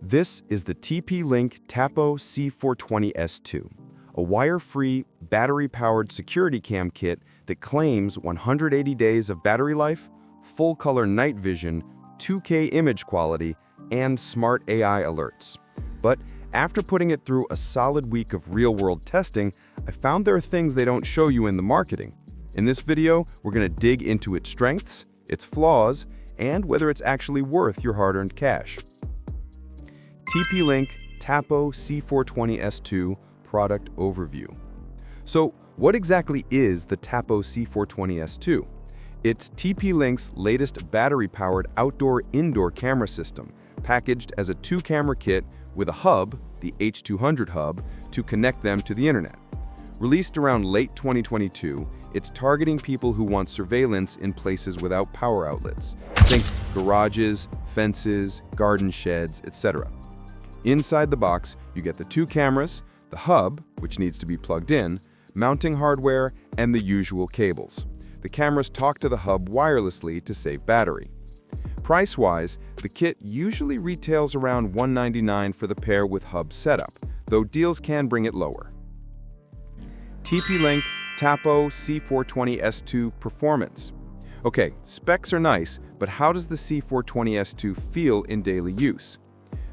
This is the TP-Link Tapo C420S2, a wire-free, battery-powered security cam kit that claims 180 days of battery life, full-color night vision, 2K image quality, and smart AI alerts. But after putting it through a solid week of real-world testing, I found there are things they don't show you in the marketing. In this video, we're going to dig into its strengths, its flaws, and whether it's actually worth your hard-earned cash. TP-Link Tapo C420S2 Product Overview. So, what exactly is the Tapo C420S2? It's TP-Link's latest battery-powered outdoor-indoor camera system, packaged as a two-camera kit with a hub, the H200 hub, to connect them to the internet. Released around late 2022, it's targeting people who want surveillance in places without power outlets. Think garages, fences, garden sheds, etc. Inside the box, you get the two cameras, the hub, which needs to be plugged in, mounting hardware, and the usual cables. The cameras talk to the hub wirelessly to save battery. Price-wise, the kit usually retails around $199 for the pair with hub setup, though deals can bring it lower. TP-Link Tapo C420S2 Performance. Okay, specs are nice, but how does the C420S2 feel in daily use?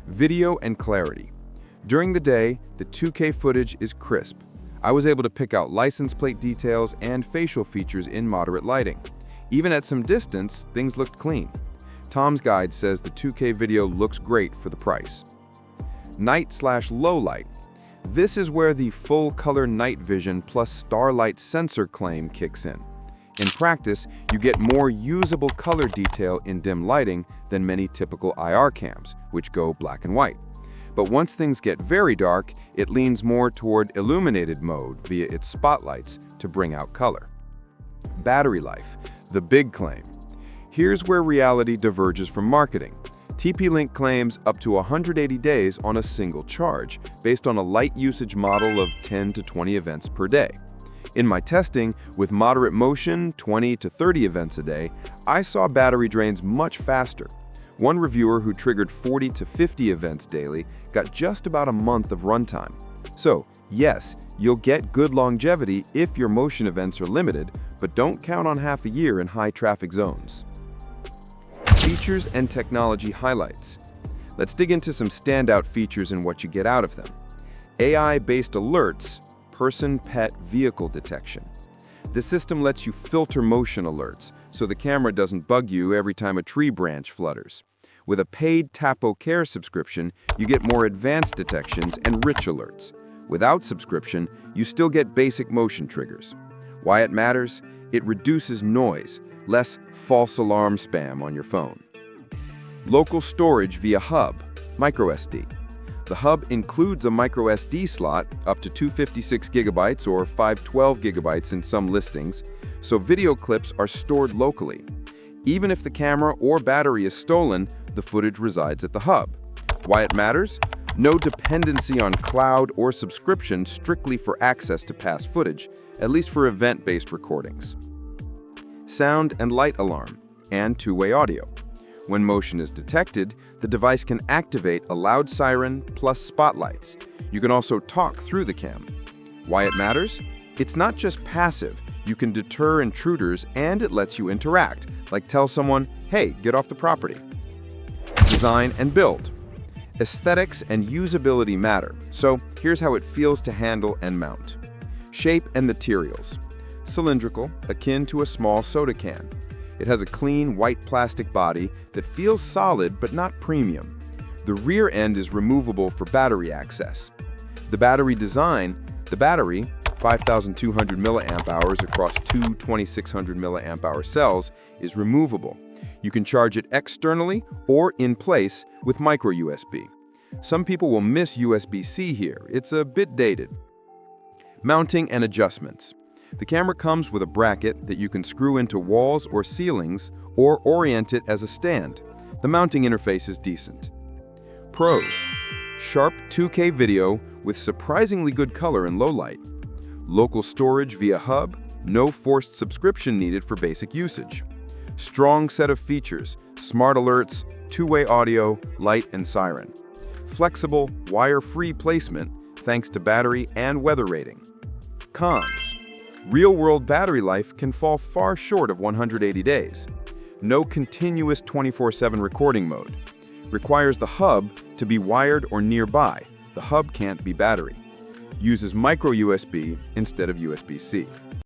Video and clarity. During the day, the 2K footage is crisp. I was able to pick out license plate details and facial features in moderate lighting. Even at some distance, things looked clean. Tom's Guide says the 2K video looks great for the price. Night/low light. This is where the full-color night vision plus starlight sensor claim kicks in. In practice, you get more usable color detail in dim lighting than many typical IR cams, which go black and white. But once things get very dark, it leans more toward illuminated mode via its spotlights to bring out color. Battery life, the big claim. Here's where reality diverges from marketing. TP-Link claims up to 180 days on a single charge, based on a light usage model of 10 to 20 events per day. In my testing, with moderate motion, 20 to 30 events a day, I saw battery drains much faster. One reviewer who triggered 40 to 50 events daily got just about a month of runtime. So, yes, you'll get good longevity if your motion events are limited, but don't count on half a year in high-traffic zones. Features and technology highlights. Let's dig into some standout features and what you get out of them. AI-based alerts, person, pet, vehicle detection. The system lets you filter motion alerts, so the camera doesn't bug you every time a tree branch flutters. With a paid Tapo Care subscription, you get more advanced detections and rich alerts. Without subscription, you still get basic motion triggers. Why it matters? It reduces noise, less false alarm spam on your phone. Local storage via hub, microSD. The hub includes a microSD slot up to 256 gigabytes or 512 gigabytes in some listings, so video clips are stored locally. Even if the camera or battery is stolen, the footage resides at the hub. Why it matters? No dependency on cloud or subscription strictly for access to past footage, at least for event-based recordings. Sound and light alarm, and two-way audio. When motion is detected, the device can activate a loud siren plus spotlights. You can also talk through the cam. Why it matters? It's not just passive. You can deter intruders and it lets you interact, like tell someone, hey, get off the property. Design and build. Aesthetics and usability matter, so here's how it feels to handle and mount. Shape and materials. Cylindrical, akin to a small soda can. It has a clean, white plastic body that feels solid but not premium. The rear end is removable for battery access. The battery design, the battery, 5,200 mAh across two 2,600 mAh cells, is removable. You can charge it externally or in place with micro USB. Some people will miss USB-C here. It's a bit dated. Mounting and adjustments. The camera comes with a bracket that you can screw into walls or ceilings or orient it as a stand. The mounting interface is decent. Pros: sharp 2K video with surprisingly good color in low light. Local storage via hub, no forced subscription needed for basic usage. Strong set of features, smart alerts, two-way audio, light and siren. Flexible, wire-free placement thanks to battery and weather rating. Cons: real-world battery life can fall far short of 180 days. No continuous 24/7 recording mode. Requires the hub to be wired or nearby. The hub can't be battery. Uses micro USB instead of USB-C.